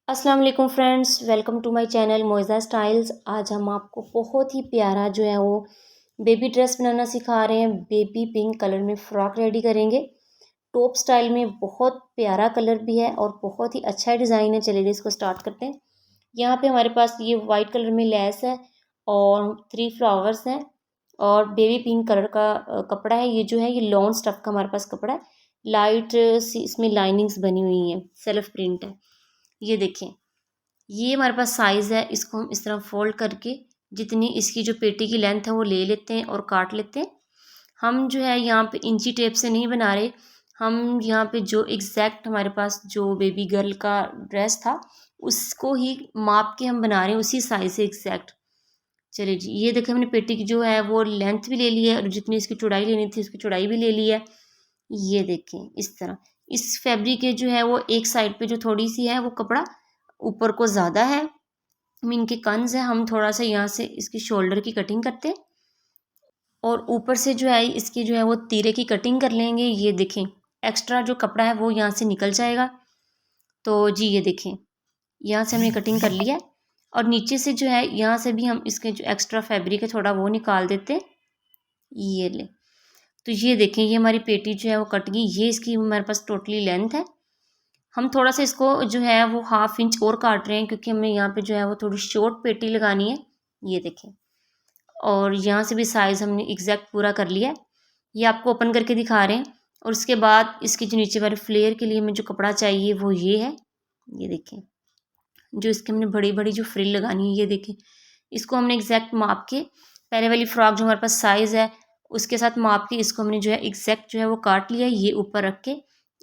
अस्सलाम वालेकुम friends, welcome to my channel Moiza styles. आज हम आपको बहुत ही प्यारा जो है वो बेबी ड्रेस बनाना सिखा रहे हैं। बेबी पिंक कलर में फ़्रॉक रेडी करेंगे। टॉप स्टाइल में बहुत प्यारा कलर भी है और बहुत ही अच्छा डिज़ाइन है। चलिए इसको स्टार्ट करते हैं। यहाँ पे हमारे पास ये वाइट कलर में लेस है और 3 फ्लावर्स हैं और बेबी पिंक कलर का कपड़ा है। ये जो है ये लॉन स्टफ का हमारे पास कपड़ा है। लाइट सी इसमें लाइनिंग्स बनी हुई हैं, सेल्फ प्रिंट है। ये देखें, ये हमारे पास साइज़ है। इसको हम इस तरह फोल्ड करके जितनी इसकी जो पेटी की लेंथ है वो ले लेते हैं और काट लेते हैं। हम जो है यहाँ पे इंची टेप से नहीं बना रहे, हम यहाँ पे जो एग्जैक्ट हमारे पास जो बेबी गर्ल का ड्रेस था उसको ही माप के हम बना रहे हैं, उसी साइज़ से एग्जैक्ट। चलिए जी, ये देखें हमने पेटी की जो है वो लेंथ भी ले ली है और जितनी इसकी चौड़ाई लेनी थी उसकी चौड़ाई भी ले ली है। ये देखें इस तरह इस फैब्रिक के जो है वो एक साइड पे जो थोड़ी सी है वो कपड़ा ऊपर को ज़्यादा है, मीन के कंस है। हम थोड़ा सा यहाँ से इसकी शोल्डर की कटिंग करते हैं और ऊपर से जो है इसकी जो है वो तीरे की कटिंग कर लेंगे। ये देखें, एक्स्ट्रा जो कपड़ा है वो यहाँ से निकल जाएगा। तो जी ये देखें, यहाँ से हमने कटिंग कर लिया है और नीचे से जो है यहाँ से भी हम इसके जो एक्स्ट्रा फैब्रिक है थोड़ा वो निकाल देते हैं। ये ले, तो ये देखें, ये हमारी पेटी जो है वो कट गई। ये इसकी हमारे पास टोटली लेंथ है। हम थोड़ा सा इसको जो है वो 1/2 इंच और काट रहे हैं क्योंकि हमें यहाँ पे जो है वो थोड़ी शॉर्ट पेटी लगानी है। ये देखें, और यहाँ से भी साइज़ हमने एग्जैक्ट पूरा कर लिया है। ये आपको ओपन करके दिखा रहे हैं। और उसके बाद इसके जो नीचे वाले फ्लेयर के लिए हमें जो कपड़ा चाहिए वो ये है। ये देखें, जो इसके हमने बड़ी बड़ी जो फ्रिल लगानी है। ये देखें, इसको हमने एग्जैक्ट माप के पहले वाली फ्रॉक जो हमारे पास साइज़ है उसके साथ माप के इसको हमने जो है एग्जैक्ट जो है वो काट लिया है। ये ऊपर रख के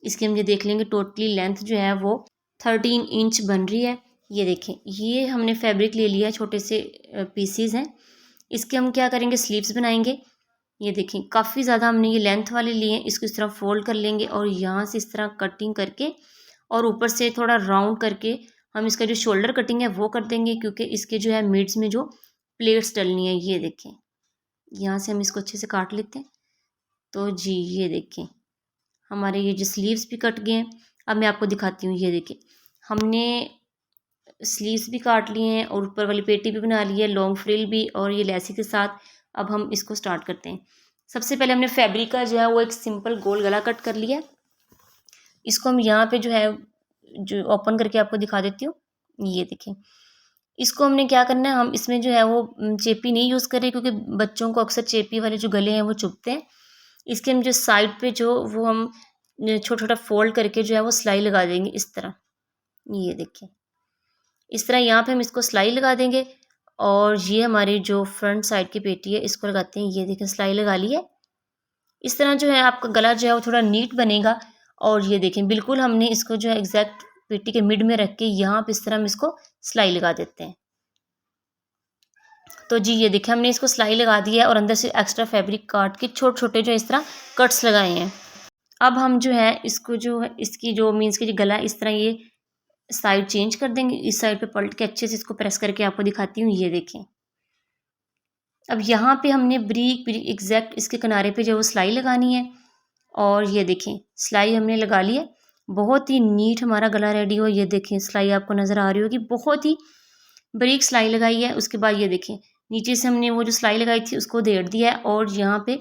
इसकी हम ये देख लेंगे टोटली लेंथ जो है वो 13 इंच बन रही है। ये देखें, ये हमने फैब्रिक ले लिया है, छोटे से पीसीज हैं। इसके हम क्या करेंगे, स्लीव्स बनाएंगे। ये देखें, काफ़ी ज़्यादा हमने ये लेंथ वाले लिए हैं। इसको इस तरह फोल्ड कर लेंगे और यहाँ से इस तरह कटिंग करके और ऊपर से थोड़ा राउंड करके हम इसका जो शोल्डर कटिंग है वो कर देंगे क्योंकि इसके जो है मिड्स में जो प्लेट्स डलनी है। ये देखें, यहाँ से हम इसको अच्छे से काट लेते हैं। तो जी ये देखें, हमारे ये जो स्लीव्स भी कट गए हैं। अब मैं आपको दिखाती हूँ। ये देखिए, हमने स्लीव्स भी काट लिए हैं और ऊपर वाली पेटी भी बना ली है, लॉन्ग फ्रिल भी और ये लेसी के साथ। अब हम इसको स्टार्ट करते हैं। सबसे पहले हमने फैब्रिक का जो है वो एक सिंपल गोल गला कट कर लिया। इसको हम यहाँ पे जो है जो ओपन करके आपको दिखा देती हूँ। ये देखें, इसको हमने क्या करना है, हम इसमें जो है वो चेपी नहीं यूज़ कर रहे क्योंकि बच्चों को अक्सर चेपी वाले जो गले हैं वो चुभते हैं। इसके हम जो साइड पे जो वो हम छोटा छोटा फोल्ड करके जो है वो सिलाई लगा देंगे इस तरह। ये देखिए, इस तरह यहाँ पे हम इसको सिलाई लगा देंगे और ये हमारी जो फ्रंट साइड की पेटी है इसको लगाते हैं। ये देखें, सिलाई लगा ली है। इस तरह जो है आपका गला जो है वो थोड़ा नीट बनेगा। और ये देखें, बिल्कुल हमने इसको जो है एग्जैक्ट पेटी के मिड में रख के यहाँ पे इस तरह हम इसको सिलाई लगा देते हैं। तो जी ये देखिए, हमने इसको सिलाई लगा दी है और अंदर से एक्स्ट्रा फैब्रिक काट के छोटे छोटे जो इस तरह कट्स लगाए हैं। अब हम जो है इसको जो है इसकी जो मीन्स की जो गला इस तरह ये साइड चेंज कर देंगे। इस साइड पे पलट के अच्छे से इसको प्रेस करके आपको दिखाती हूँ। ये देखें, अब यहाँ पे हमने ब्रीक ब्रीक एग्जैक्ट इसके किनारे पे जो वो सिलाई लगानी है। और ये देखें, सिलाई हमने लगा ली है। बहुत ही नीट हमारा गला रेडी हो। ये देखें, सिलाई आपको नज़र आ रही होगी, बहुत ही बारीक सिलाई लगाई है। उसके बाद ये देखें, नीचे से हमने वो जो सिलाई लगाई थी उसको देड़ दिया है और यहाँ पे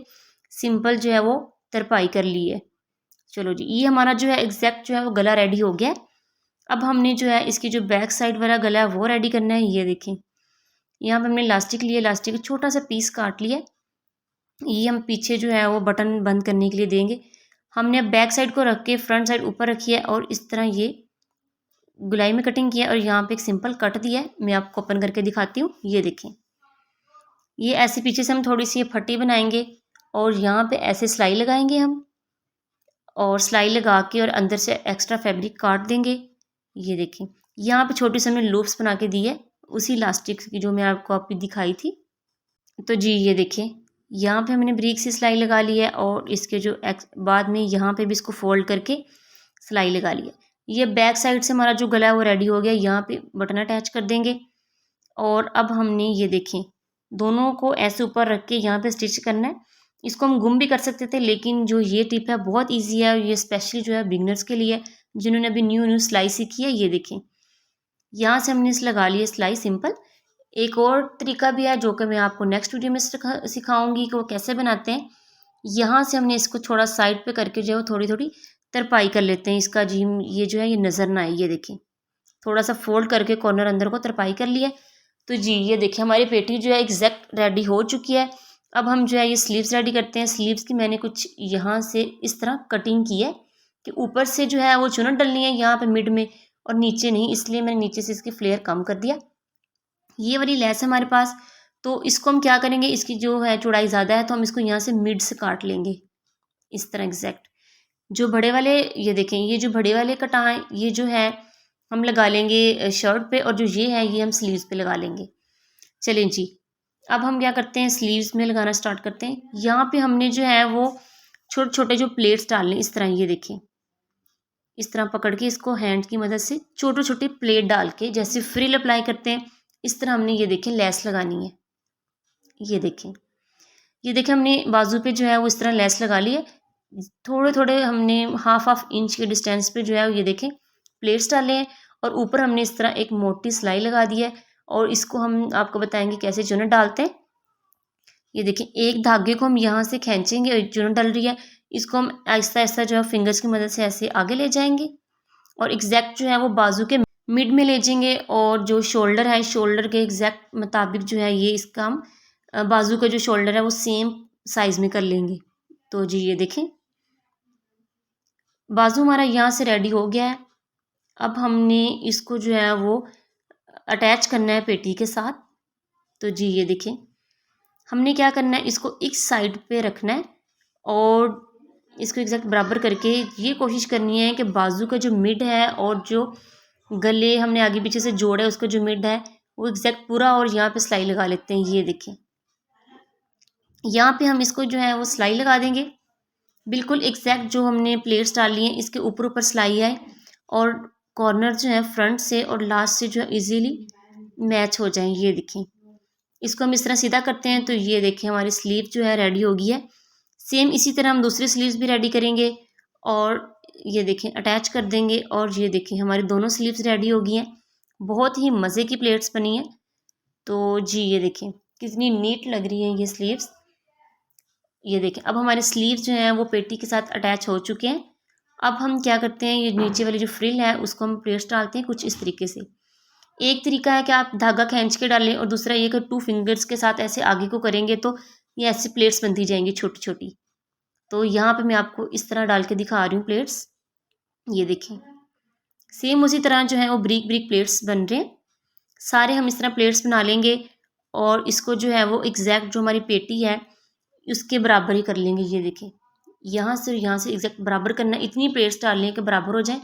सिंपल जो है वो तरपाई कर ली है। चलो जी, ये हमारा जो है एग्जैक्ट जो है वो गला रेडी हो गया है। अब हमने जो है इसकी जो बैक साइड वाला गला है वो रेडी करना है। ये देखें, यहाँ पे हमने इलास्टिक लिया, इलास्टिक का छोटा सा पीस काट लिया। ये हम पीछे जो है वो बटन बंद करने के लिए देंगे। हमने अब बैक साइड को रख के फ्रंट साइड ऊपर रखी है और इस तरह ये गुलाई में कटिंग किया और यहाँ पे एक सिंपल कट दिया है। मैं आपको ओपन करके दिखाती हूँ। ये देखें, ये ऐसे पीछे से हम थोड़ी सी ये फट्टी बनाएंगे और यहाँ पे ऐसे सिलाई लगाएंगे हम, और सिलाई लगा के और अंदर से एक्स्ट्रा फैब्रिक काट देंगे। ये देखें, यहाँ पे छोटी सी हमने लूप्स बना के दी है उसी इलास्टिक की जो मैं आपको अभी दिखाई थी। तो जी ये देखिए, यहाँ पे हमने ब्रीक से सिलाई लगा ली है और इसके जो बाद में यहाँ पे भी इसको फोल्ड करके सिलाई लगा ली है। ये बैक साइड से हमारा जो गला है वो रेडी हो गया। यहाँ पे बटन अटैच कर देंगे और अब हमने ये देखें दोनों को ऐसे ऊपर रख के यहाँ पे स्टिच करना है। इसको हम गुम भी कर सकते थे लेकिन जो ये टिप है बहुत ईजी है और ये स्पेशली जो है बिगनर्स के लिए जिन्होंने अभी न्यू न्यू सिलाई सीखी है। ये देखें, यहाँ से हमने इस लगा लिया सिलाई सिंपल। एक और तरीका भी है जो कि मैं आपको नेक्स्ट वीडियो में सिखाऊंगी कि वो कैसे बनाते हैं। यहाँ से हमने इसको थोड़ा साइड पे करके जो है वो थोड़ी थोड़ी तरपाई कर लेते हैं इसका जी, ये जो है ये नज़र ना आए। ये देखिए थोड़ा सा फोल्ड करके कॉर्नर अंदर को तरपाई कर लिया। तो जी ये देखिए हमारी पेटी जो है एग्जैक्ट रेडी हो चुकी है। अब हम जो है ये स्लीव्स रेडी करते हैं। स्लीव्स की मैंने कुछ यहाँ से इस तरह कटिंग की है कि ऊपर से जो है वो चुनट डलनी है यहाँ पे मिड में, और नीचे नहीं, इसलिए मैंने नीचे से इसकी फ्लेयर कम कर दिया। ये वाली लेस है हमारे पास, तो इसको हम क्या करेंगे, इसकी जो है चौड़ाई ज़्यादा है तो हम इसको यहाँ से मिड से काट लेंगे इस तरह एग्जैक्ट। जो बड़े वाले, ये देखें ये जो बड़े वाले कटाएं ये जो है हम लगा लेंगे शर्ट पे, और जो ये है ये हम स्लीव्स पे लगा लेंगे। चलें जी, अब हम क्या करते हैं स्लीव्स में लगाना स्टार्ट करते हैं। यहाँ पे हमने जो है वो छोटे छोटे जो प्लेट्स डालने इस तरह, ये देखें इस तरह पकड़ के इसको हैंड की मदद से छोटे छोटे प्लेट डाल के जैसे फ्रिल अप्लाई करते हैं इस तरह हमने ये देखें लेस लगानी है। ये देखें, ये देखें हमने बाजू पे जो है वो इस तरह लेस लगा ली है। थोड़े थोड़े हमने हाफ इंच के डिस्टेंस पे जो है ये देखें प्लेट्स डाले हैं, और ऊपर हमने इस तरह एक मोटी सिलाई लगा दी है। और इसको हम आपको बताएंगे कैसे चुनट डालते हैं। ये देखिए एक धागे को हम यहाँ से खींचेंगे, चुनट डल रही है, इसको हम आहिस्ता आहिस्ता जो है फिंगर्स की मदद से ऐसे आगे ले जाएंगे और एग्जैक्ट जो है वो बाजू के मिड में ले जाएंगे, और जो शोल्डर है शोल्डर के एग्जैक्ट मुताबिक जो है ये इसका हम बाजू का जो शोल्डर है वो सेम साइज में कर लेंगे। तो जी ये देखें बाजू हमारा यहाँ से रेडी हो गया है। अब हमने इसको जो है वो अटैच करना है पेटी के साथ। तो जी ये देखें हमने क्या करना है, इसको एक साइड पे रखना है और इसको एग्जैक्ट बराबर करके ये कोशिश करनी है कि बाजू का जो मिड है और जो गले हमने आगे पीछे से जोड़ा है उसका जो मिड है वो एग्जैक्ट पूरा, और यहाँ पे सिलाई लगा लेते हैं। ये देखें यहाँ पे हम इसको जो है वो सिलाई लगा देंगे बिल्कुल एग्जैक्ट, जो हमने प्लेट्स डाली हैं इसके ऊपर ऊपर सिलाई है, और कॉर्नर जो है फ्रंट से और लास्ट से जो है इजीली मैच हो जाए। ये देखें इसको हम इस तरह सीधा करते हैं तो ये देखें हमारी स्लीव जो है रेडी हो गई है। सेम इसी तरह हम दूसरी स्लीव्स भी रेडी करेंगे और ये देखें अटैच कर देंगे, और ये देखें हमारी दोनों स्लीव्स रेडी हो गई हैं। बहुत ही मज़े की प्लेट्स बनी हैं। तो जी ये देखें कितनी नीट लग रही है ये स्लीव्स। ये देखें अब हमारे स्लीव्स जो हैं वो पेटी के साथ अटैच हो चुके हैं। अब हम क्या करते हैं, ये नीचे वाली जो फ्रिल है उसको हम प्लेट्स डालते हैं कुछ इस तरीके से। एक तरीका है कि आप धागा खींच के डालें, और दूसरा ये कि 2 फिंगर्स के साथ ऐसे आगे को करेंगे तो ये ऐसी प्लेट्स बनती जाएंगी छोटी छोटी। तो यहाँ पे मैं आपको इस तरह डाल के दिखा रही हूँ प्लेट्स। ये देखें सेम उसी तरह जो है वो ब्रिक ब्रिक प्लेट्स बन रहे हैं। सारे हम इस तरह प्लेट्स बना लेंगे और इसको जो है वो एग्जैक्ट जो हमारी पेटी है उसके बराबर ही कर लेंगे। ये देखें यहाँ से एग्जैक्ट बराबर करना है, इतनी प्लेट्स डालनी है कि बराबर हो जाए।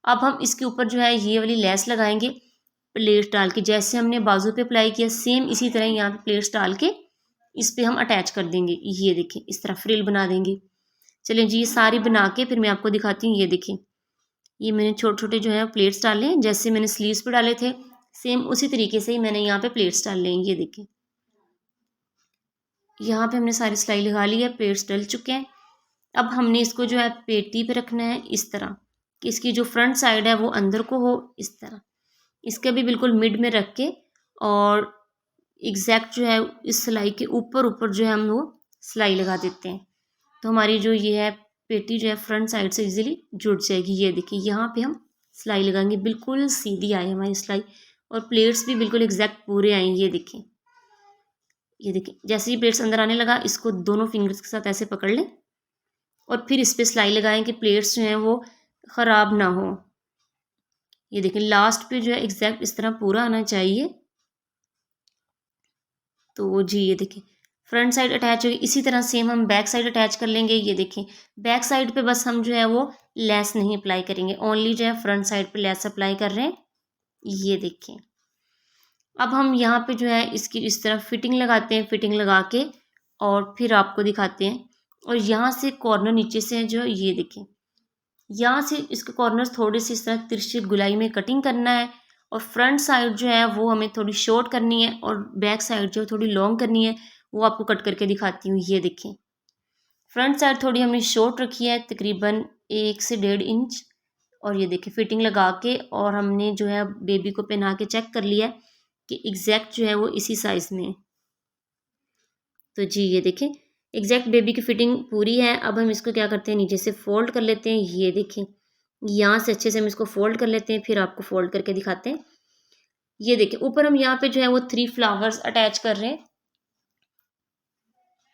अब हम इसके ऊपर जो है ये वाली लेस लगाएंगे प्लेट्स डाल के, जैसे हमने बाजू पे अप्लाई किया सेम इसी तरह यहाँ पे प्लेट्स डाल के इस पे हम अटैच कर देंगे। ये देखें इस तरह फ्रिल बना देंगे। चलिए जी ये सारी बना के फिर मैं आपको दिखाती हूँ। ये देखें ये मैंने छोटे छोटे जो है प्लेट्स डाले हैं, जैसे मैंने स्लीव्स पे डाले थे सेम उसी तरीके से ही मैंने यहाँ पे प्लेट्स डाल हैं। ये देखें यहाँ पे हमने सारी सिलाई लगा ली है, प्लेट्स डल चुके हैं। अब हमने इसको जो है पेटी पे रखना है इस तरह कि इसकी जो फ्रंट साइड है वो अंदर को हो, इस तरह इसके भी बिल्कुल मिड में रख के, और एग्जैक्ट जो है इस सिलाई के ऊपर ऊपर जो है हम वो सिलाई लगा देते हैं। तो हमारी जो ये है पेटी जो है फ्रंट साइड से इजीली जुड़ जाएगी। ये देखिए यहाँ पे हम सिलाई लगाएंगे, बिल्कुल सीधी आई हमारी सिलाई, और प्लेट्स भी बिल्कुल एग्जैक्ट पूरे आए। ये देखें ये देखें जैसे ही प्लेट्स अंदर आने लगा इसको दोनों फिंगर्स के साथ ऐसे पकड़ लें और फिर इस पर सिलाई लगाएं कि प्लेट्स जो हैं वो ख़राब ना हो। ये देखें लास्ट पे जो है एग्जैक्ट इस तरह पूरा आना चाहिए। तो जी ये देखें फ्रंट साइड अटैच होगी, इसी तरह सेम हम बैक साइड अटैच कर लेंगे। ये देखें बैक साइड पे बस हम जो है वो लेस नहीं अप्लाई करेंगे, ओनली जो है फ्रंट साइड पे लेस अप्लाई कर रहे हैं। ये देखें अब हम यहाँ पे जो है इसकी इस तरह फिटिंग लगाते हैं, फिटिंग लगा के और फिर आपको दिखाते हैं। और यहाँ से कॉर्नर नीचे से जो ये देखें यहाँ से इसके कॉर्नर्स थोड़े से इस तरह तिरछी गुलाई में कटिंग करना है, और फ्रंट साइड जो है वो हमें थोड़ी शॉर्ट करनी है और बैक साइड जो थोड़ी लॉन्ग करनी है, वो आपको कट करके दिखाती हूँ। ये देखें फ्रंट साइड थोड़ी हमने शॉर्ट रखी है तकरीबन 1 से 1.5 इंच, और ये देखिए फिटिंग लगा के और हमने जो है बेबी को पहना के चेक कर लिया कि एग्जैक्ट जो है वो इसी साइज़ में है। तो जी ये देखें एग्जैक्ट बेबी की फिटिंग पूरी है। अब हम इसको क्या करते हैं, नीचे से फोल्ड कर लेते हैं। ये देखें यहाँ से अच्छे से हम इसको फोल्ड कर लेते हैं, फिर आपको फोल्ड करके दिखाते हैं। ये देखें ऊपर हम यहाँ पे जो है वो 3 फ्लावर्स अटैच कर रहे हैं।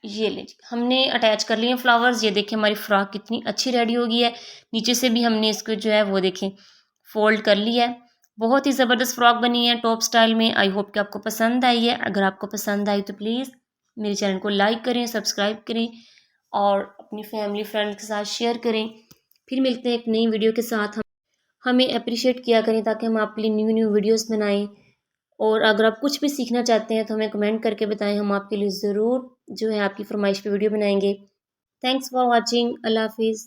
ये लीजिए हमने अटैच कर लिए फ्लावर्स। ये देखिए हमारी फ्रॉक कितनी अच्छी रेडी हो गई है। नीचे से भी हमने इसको जो है वो देखें फोल्ड कर लिया है। बहुत ही ज़बरदस्त फ्रॉक बनी है टॉप स्टाइल में। आई होप कि आपको पसंद आई है। अगर आपको पसंद आई तो प्लीज़ मेरे चैनल को लाइक करें, सब्सक्राइब करें और अपनी फैमिली फ्रेंड्स के साथ शेयर करें। फिर मिलते हैं एक नई वीडियो के साथ। हम हमें अप्रिशिएट किया करें ताकि हम आपके लिए न्यू न्यू वीडियोस बनाएं। और अगर आप कुछ भी सीखना चाहते हैं तो हमें कमेंट करके बताएं, हम आपके लिए ज़रूर जो है आपकी फरमाइश पे वीडियो बनाएंगे। Thanks for watching. अल्लाह हाफिज़।